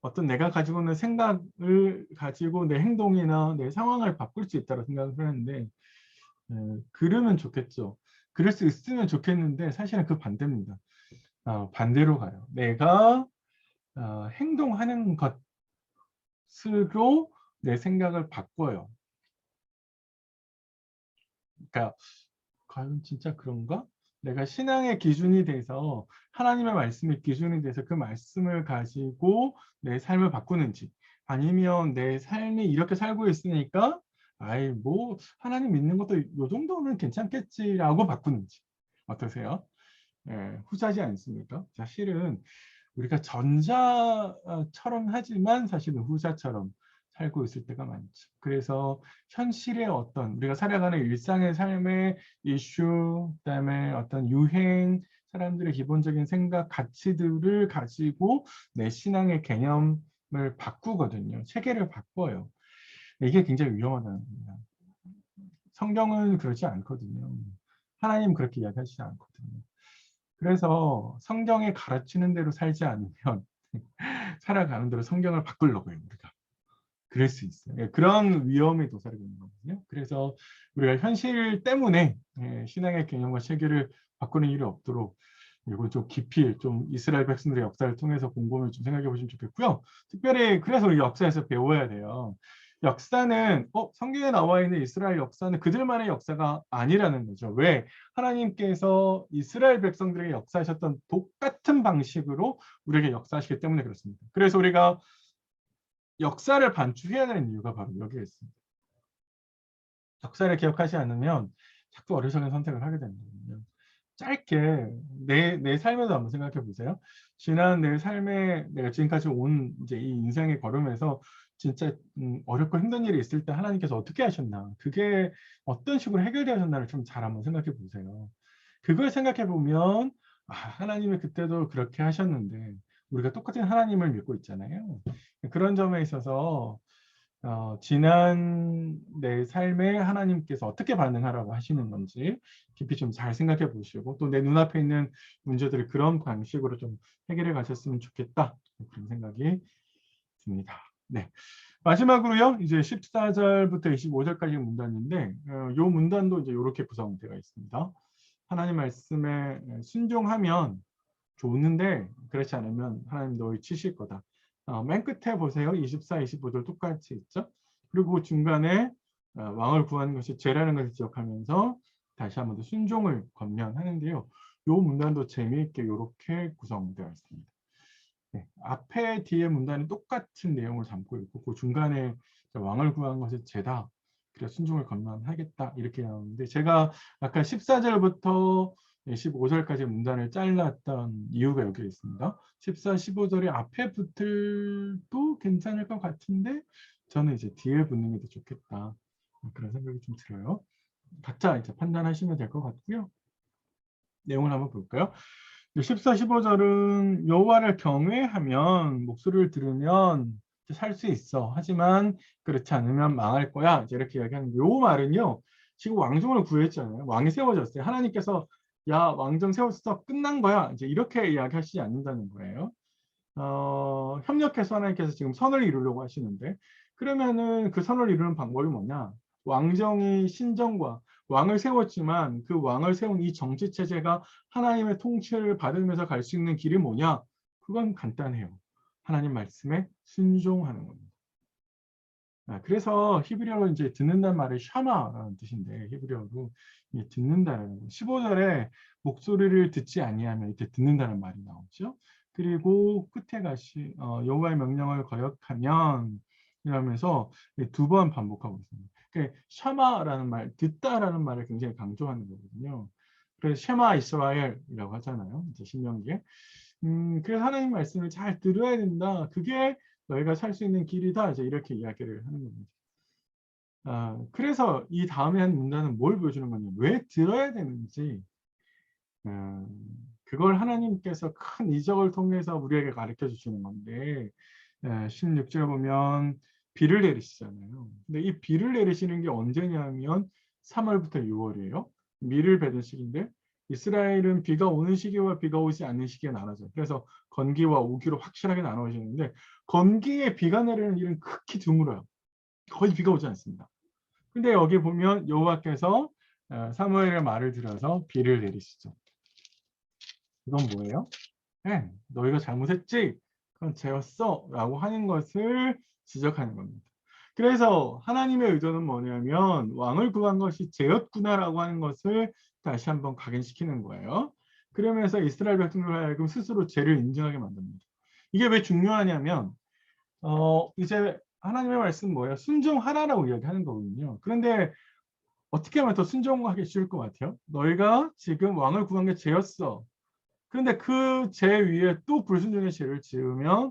어떤 내가 가지고 있는 생각을 가지고 내 행동이나 내 상황을 바꿀 수 있다고 생각을 하는데 그러면 좋겠죠. 그럴 수 있으면 좋겠는데 사실은 그 반대입니다. 반대로 가요. 내가 행동하는 것으로 내 생각을 바꿔요. 그러니까 과연 진짜 그런가? 내가 신앙의 기준이 돼서 하나님의 말씀의 기준이 돼서 그 말씀을 가지고 내 삶을 바꾸는지 아니면 내 삶이 이렇게 살고 있으니까 뭐 하나님 믿는 것도 요 정도는 괜찮겠지라고 바꾸는지 어떠세요? 후자지 않습니까? 사실은 우리가 전자처럼 하지만 사실은 후자처럼 살고 있을 때가 많죠. 그래서 현실의 어떤 우리가 살아가는 일상의 삶의 이슈, 그다음에 어떤 유행, 사람들의 기본적인 생각, 가치들을 가지고 내 신앙의 개념, 바꾸거든요. 체계를 바꿔요. 이게 굉장히 위험하다는 겁니다. 성경은 그렇지 않거든요. 하나님 그렇게 이야기하시지 않거든요. 그래서 성경에 가르치는 대로 살지 않으면 살아가는 대로 성경을 바꾸려고 해요, 우리가. 그럴 수 있어요. 예, 그런 위험에 도사리고 있는 거거든요. 그래서 우리가 현실 때문에 신앙의 개념과 체계를 바꾸는 일이 없도록 이걸 좀 깊이 좀 이스라엘 백성들의 역사를 통해서 곰곰이 좀 생각해 보시면 좋겠고요. 특별히 그래서 우리 역사에서 배워야 돼요. 역사는 성경에 나와 있는 이스라엘 역사는 그들만의 역사가 아니라는 거죠. 왜? 하나님께서 이스라엘 백성들에게 역사하셨던 똑같은 방식으로 우리에게 역사하시기 때문에 그렇습니다. 그래서 우리가 역사를 반추해야 되는 이유가 바로 여기에 있습니다. 역사를 기억하지 않으면 자꾸 어리석은 선택을 하게 되는 거거든요. 짧게 내 삶에도 한번 생각해 보세요. 지난 내 삶에 내가 지금까지 온 이제 이 인생의 걸음에서 진짜 어렵고 힘든 일이 있을 때 하나님께서 어떻게 하셨나, 그게 어떤 식으로 해결되었나를 좀 잘 한번 생각해 보세요. 그걸 생각해 보면 하나님이 그때도 그렇게 하셨는데 우리가 똑같은 하나님을 믿고 있잖아요. 그런 점에 있어서 지난 내 삶에 하나님께서 어떻게 반응하라고 하시는 건지 깊이 좀 잘 생각해 보시고 또 내 눈앞에 있는 문제들을 그런 방식으로 좀 해결해 가셨으면 좋겠다, 그런 생각이 듭니다. 네. 마지막으로요, 이제 14절부터 25절까지 문단인데 이 문단도 이제 이렇게 구성되어 있습니다. 하나님 말씀에 순종하면 좋은데 그렇지 않으면 하나님 너희 치실 거다. 맨 끝에 보세요. 24, 25절 똑같이 있죠. 그리고 중간에 왕을 구하는 것이 죄라는 것을 기억하면서 다시 한 번 더 순종을 권면하는데요. 이 문단도 재미있게 이렇게 구성되어 있습니다. 네, 앞에 뒤에 문단은 똑같은 내용을 담고 있고 그 중간에 왕을 구한 것이 죄다. 그래서 순종을 권면하겠다 이렇게 나오는데 제가 아까 14절부터 15절까지 문단을 잘랐던 이유가 여기 있습니다. 14, 15절이 앞에 붙을도 괜찮을 것 같은데 저는 이제 뒤에 붙는 게 더 좋겠다, 그런 생각이 좀 들어요. 각자 이제 판단하시면 될 것 같고요. 내용을 한번 볼까요? 14, 15절은 여호와를 경외하면 목소리를 들으면 살 수 있어. 하지만 그렇지 않으면 망할 거야. 이제 이렇게 이야기하는데 요 말은요. 지금 왕정을 구했잖아요. 왕이 세워졌어요. 하나님께서 야 왕정 세웠어 끝난 거야. 이제 이렇게 이야기하시지 않는다는 거예요. 협력해서 하나님께서 지금 선을 이루려고 하시는데 그러면은 그 선을 이루는 방법이 뭐냐? 왕정이 신정과 왕을 세웠지만 그 왕을 세운 이 정치 체제가 하나님의 통치를 받으면서 갈 수 있는 길이 뭐냐? 그건 간단해요. 하나님 말씀에 순종하는 겁니다. 그래서 히브리어로 이제 듣는다는 말이 샤마라는 뜻인데 히브리어로 듣는다는 거. 15절에 목소리를 듣지 아니하면 이때 듣는다는 말이 나오죠. 그리고 끝에 가시 여호와의 명령을 거역하면 이러면서 두 번 반복하고 있습니다. 그러니까 샤마라는 말, 듣다라는 말을 굉장히 강조하는 거거든요. 그래서 쉐마 이스라엘이라고 하잖아요. 이제 신명기에. 그래서 하나님 말씀을 잘 들어야 된다. 그게 너희가 살 수 있는 길이다. 이제 이렇게 이야기를 하는 겁니다. 그래서 이 다음에 한 문단은 뭘 보여주는 거냐? 왜 들어야 되는지, 그걸 하나님께서 큰 이적을 통해서 우리에게 가르쳐 주시는 건데, 16절 보면 비를 내리시잖아요. 근데 이 비를 내리시는 게 언제냐면 3월부터 6월이에요. 밀을 뱉은 시기인데 이스라엘은 비가 오는 시기와 비가 오지 않는 시기가 나눠져요. 그래서 건기와 우기로 확실하게 나눠지는데 건기에 비가 내리는 일은 극히 드물어요. 거의 비가 오지 않습니다. 근데 여기 보면 여호와께서 사무엘의 말을 들어서 비를 내리시죠. 이건 뭐예요? 네, 너희가 잘못했지? 그건 죄였어 라고 하는 것을 지적하는 겁니다. 그래서 하나님의 의도는 뭐냐면 왕을 구한 것이 죄였구나라고 하는 것을 다시 한번 각인시키는 거예요. 그러면서 이스라엘 백성들을 하여금 스스로 죄를 인정하게 만듭니다. 이게 왜 중요하냐면 이제 하나님의 말씀 뭐예요? 순종하라라고 이야기하는 거거든요. 그런데 어떻게 하면 더 순종하기 쉬울 것 같아요? 너희가 지금 왕을 구한 게 죄였어. 그런데 그 죄 위에 또 불순종의 죄를 지으면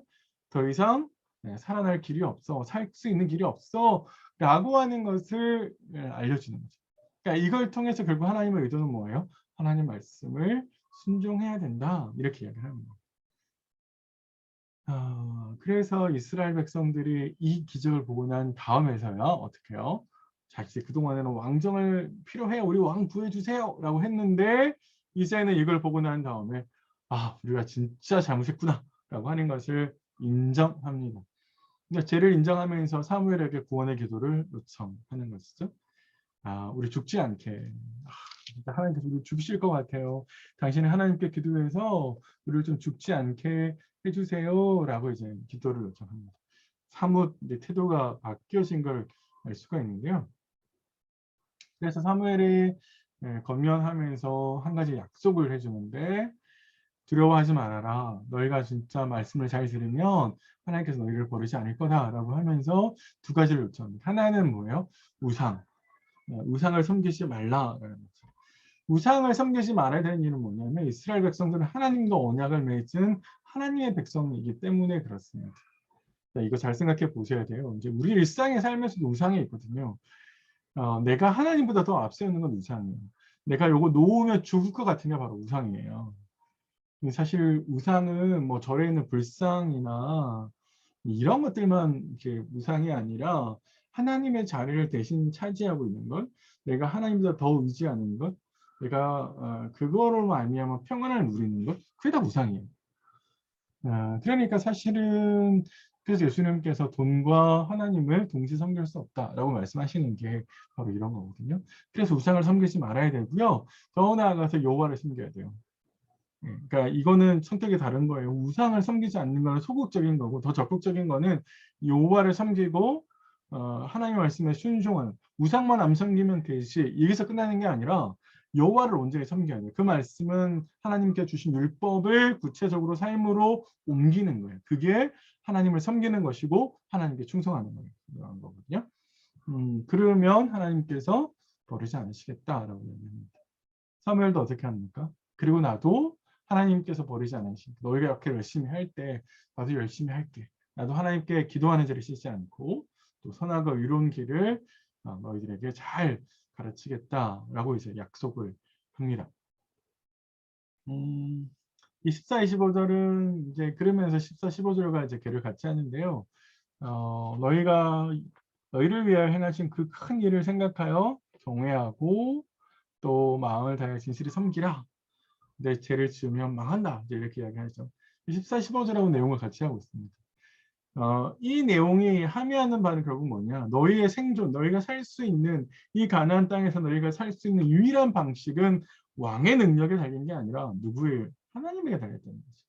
더 이상 살아날 길이 없어, 살 수 있는 길이 없어 라고 하는 것을 알려주는 거죠. 그러니까 이걸 통해서 결국 하나님의 의도는 뭐예요? 하나님 말씀을 순종해야 된다, 이렇게 이야기를 하는 거예요. 그래서 이스라엘 백성들이 이 기적을 보고 난 다음에서요. 어떻게 해요? 자칫 그동안에는 왕정을 필요해요. 우리 왕 구해주세요. 라고 했는데 이제는 이걸 보고 난 다음에 우리가 진짜 잘못했구나. 라고 하는 것을 인정합니다. 그러니까 죄를 인정하면서 사무엘에게 구원의 기도를 요청하는 것이죠. 우리 죽지 않게. 진짜 하나님께서 우리 죽이실 것 같아요. 당신이 하나님께 기도해서 우리를 좀 죽지 않게 해주세요. 라고 이제 기도를 요청합니다. 사뭇 이제 태도가 바뀌어진 걸 알 수가 있는데요. 그래서 사무엘이 권면하면서 한 가지 약속을 해주는데 두려워하지 말아라. 너희가 진짜 말씀을 잘 들으면 하나님께서 너희를 버리지 않을 거다라고 하면서 두 가지를 요청합니다. 하나는 뭐예요? 우상. 우상을 섬기지 말라라는 거죠. 우상을 섬기지 말아야 되는 이유는 뭐냐면 이스라엘 백성들은 하나님과 언약을 맺은 하나님의 백성이기 때문에 그렇습니다. 자, 이거 잘 생각해 보셔야 돼요. 이제 우리 일상의 삶에서도 우상이 있거든요. 내가 하나님보다 더 앞서 있는 건 우상이에요. 내가 요거 놓으면 죽을 것 같은 게 바로 우상이에요. 사실 우상은 뭐 절에 있는 불상이나 이런 것들만 이렇게 우상이 아니라 하나님의 자리를 대신 차지하고 있는 것, 내가 하나님보다 더 의지하는 것, 내가 그거로 말미암아 평안을 누리는 것, 그게 다 우상이에요. 그러니까 사실은 그래서 예수님께서 돈과 하나님을 동시에 섬길 수 없다라고 말씀하시는 게 바로 이런 거거든요. 그래서 우상을 섬기지 말아야 되고요. 더 나아가서 여호와를 섬겨야 돼요. 그러니까 이거는 성격이 다른 거예요. 우상을 섬기지 않는 거는 소극적인 거고 더 적극적인 거는 여호와를 섬기고 하나님의 말씀에 순종하는, 우상만 안 섬기면 되지 여기서 끝나는 게 아니라 여호와를 온전히 섬겨야 돼요. 그 말씀은 하나님께 주신 율법을 구체적으로 삶으로 옮기는 거예요. 그게 하나님을 섬기는 것이고 하나님께 충성하는 거거든요. 그러면 하나님께서 버리지 않으시겠다라고 얘기합니다. 사무엘도 어떻게 합니까? 그리고 나도 하나님께서 버리지 않으시니까 너희가 이렇게 열심히 할 때 나도 열심히 할게. 나도 하나님께 기도하는 자를 쉬지 않고 또 선악과 의로운 길을 너희들에게 잘 가르치겠다라고 이제 약속을 합니다. 이 14, 25절은 이제 그러면서 14, 15절과 이제 걔를 같이 하는데요. 너희를 위하여 행하신 그 큰 일을 생각하여 경외하고 또 마음을 다해 진실히 섬기라. 내 죄를 지으면 망한다. 이렇게 이야기하죠. 14, 15절하고 내용을 같이 하고 있습니다. 이 내용이 함의하는 바는 결국 뭐냐? 너희의 생존, 너희가 살 수 있는 이 가나안 땅에서 너희가 살 수 있는 유일한 방식은 왕의 능력에 달린 게 아니라 누구의? 하나님에게 달렸다는 거지.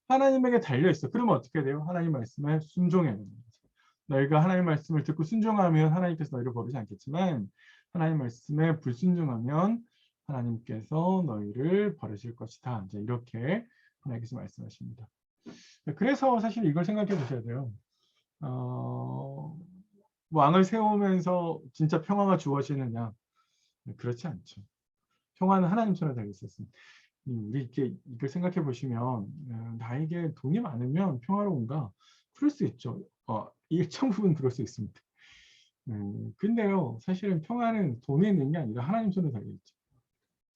하나님에게 달려 있어. 그러면 어떻게 돼요? 하나님 말씀에 순종해야 되는 거죠. 너희가 하나님 말씀을 듣고 순종하면 하나님께서 너희를 버리지 않겠지만 하나님 말씀에 불순종하면 하나님께서 너희를 버리실 것이다. 이제 이렇게 하나님께서 말씀하십니다. 그래서 사실 이걸 생각해 보셔야 돼요. 왕을 세우면서 진짜 평화가 주어지느냐? 그렇지 않죠. 평화는 하나님 손에 달려 있었습니다. 우리 이걸 생각해 보시면 나에게 돈이 많으면 평화로운가? 그럴 수 있죠. 일정 부분 그럴 수 있습니다. 근데요, 사실은 평화는 돈에 있는 게 아니라 하나님 손에 달려 있죠.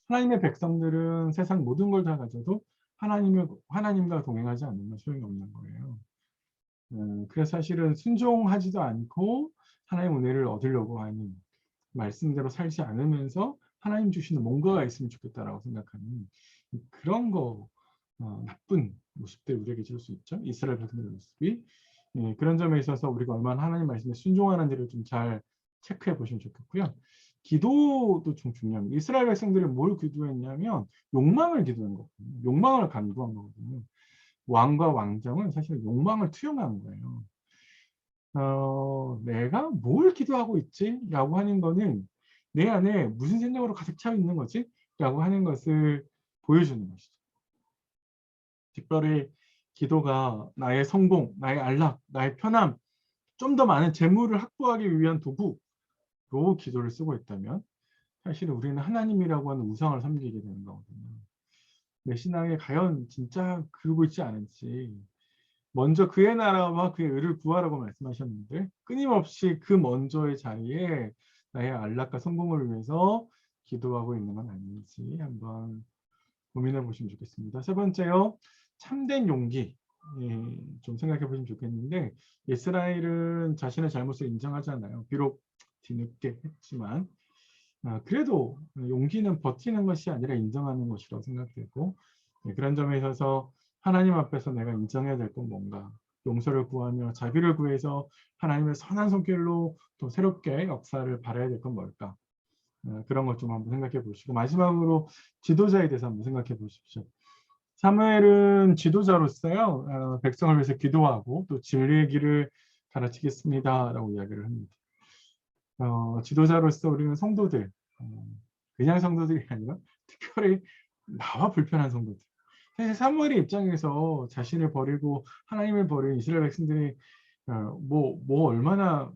하나님의 백성들은 세상 모든 걸 다 가져도 하나님과 동행하지 않으면 소용이 없는 거예요. 그래서 사실은 순종하지도 않고 하나님의 은혜를 얻으려고 하는, 말씀대로 살지 않으면서 하나님 주시는 뭔가가 있으면 좋겠다라고 생각하는 그런 나쁜 모습들 우리에게 줄 수 있죠. 이스라엘 백성들의 모습이. 그런 점에 있어서 우리가 얼마나 하나님 말씀에 순종하는지를 좀 잘 체크해 보시면 좋겠고요. 기도도 좀 중요합니다. 이스라엘 백성들이 뭘 기도했냐면 욕망을 기도한 거거든요. 욕망을 간구한 거거든요. 왕과 왕정은 사실 욕망을 투영한 거예요. 내가 뭘 기도하고 있지? 라고 하는 거는 내 안에 무슨 생각으로 가득 차 있는 거지? 라고 하는 것을 보여주는 것이죠. 특별히 기도가 나의 성공, 나의 안락, 나의 편함, 좀 더 많은 재물을 확보하기 위한 도구로 기도를 쓰고 있다면 사실 우리는 하나님이라고 하는 우상을 섬기게 되는 거거든요. 내 신앙에 과연 진짜 그러고 있지 않은지, 먼저 그의 나라와 그의 의를 구하라고 말씀하셨는데 끊임없이 그 먼저의 자리에 나의 안락과 성공을 위해서 기도하고 있는 건 아닌지 한번 고민해 보시면 좋겠습니다. 세 번째요. 참된 용기. 좀 생각해 보시면 좋겠는데, 이스라엘은 자신의 잘못을 인정하잖아요. 비록 뒤늦게 했지만 그래도 용기는 버티는 것이 아니라 인정하는 것이라고 생각되고, 그런 점에 있어서 하나님 앞에서 내가 인정해야 될 건 뭔가, 용서를 구하며 자비를 구해서 하나님의 선한 손길로 또 새롭게 역사를 바라야 될 건 뭘까? 그런 것 좀 한번 생각해 보시고, 마지막으로 지도자에 대해서 한번 생각해 보십시오. 사무엘은 지도자로서요, 백성을 위해서 기도하고 또 진리의 길을 가르치겠습니다라고 이야기를 합니다. 지도자로서 우리는 성도들, 그냥 성도들이 아니라 특별히 나와 불편한 성도들. 사실 사무엘의 입장에서 자신을 버리고 하나님을 버린 이스라엘 백성들이 뭐 얼마나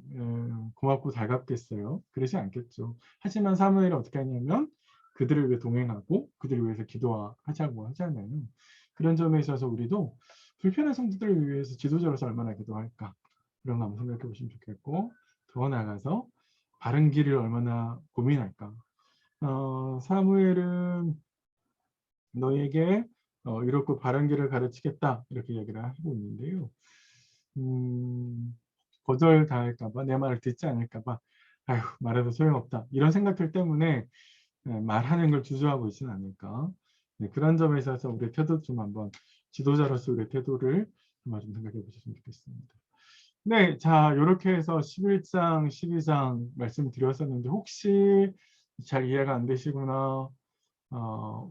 고맙고 달갑겠어요. 그러지 않겠죠. 하지만 사무엘이 어떻게 하냐면 그들을 위해 동행하고 그들을 위해서 기도하자고 하잖아요. 그런 점에 있어서 우리도 불편한 성도들을 위해서 지도자로서 얼마나 기도할까, 그런 거 한번 생각해 보시면 좋겠고, 더 나아가서 바른 길을 얼마나 고민할까. 사무엘은 너에게 이렇고 바른 길을 가르치겠다, 이렇게 얘기를 하고 있는데요. 거절당할까봐, 내 말을 듣지 않을까봐, 아휴, 말해도 소용없다, 이런 생각들 때문에 말하는 걸 주저하고 있지는 않을까. 그런 점에 있어서 우리의 태도 좀 한번, 지도자로서 우리의 태도를 한번 좀 생각해 보셨으면 좋겠습니다. 네, 자, 이렇게 해서 11장, 12장 말씀드렸었는데, 혹시 잘 이해가 안 되시거나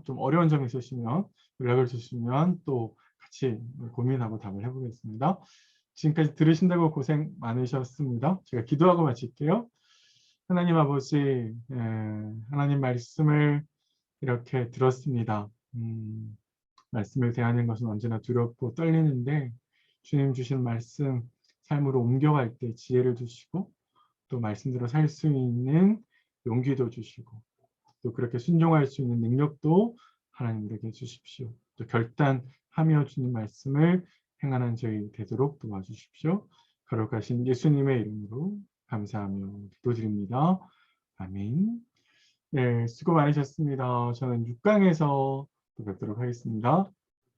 좀 어려운 점이 있으시면 연락을 주시면 또 같이 고민하고 답을 해보겠습니다. 지금까지 들으신다고 고생 많으셨습니다. 제가 기도하고 마칠게요. 하나님 아버지, 하나님 말씀을 이렇게 들었습니다. 말씀을 대하는 것은 언제나 두렵고 떨리는데, 주님 주신 말씀 삶으로 옮겨갈 때 지혜를 주시고, 또 말씀대로 살 수 있는 용기도 주시고, 또 그렇게 순종할 수 있는 능력도 하나님 우리에게 주십시오. 또 결단하며 주님 말씀을 행하는 저희 되도록 도와주십시오. 거룩하신 예수님의 이름으로 감사하며 기도드립니다. 아멘. 네, 수고 많으셨습니다. 저는 6강에서 또 뵙도록 하겠습니다.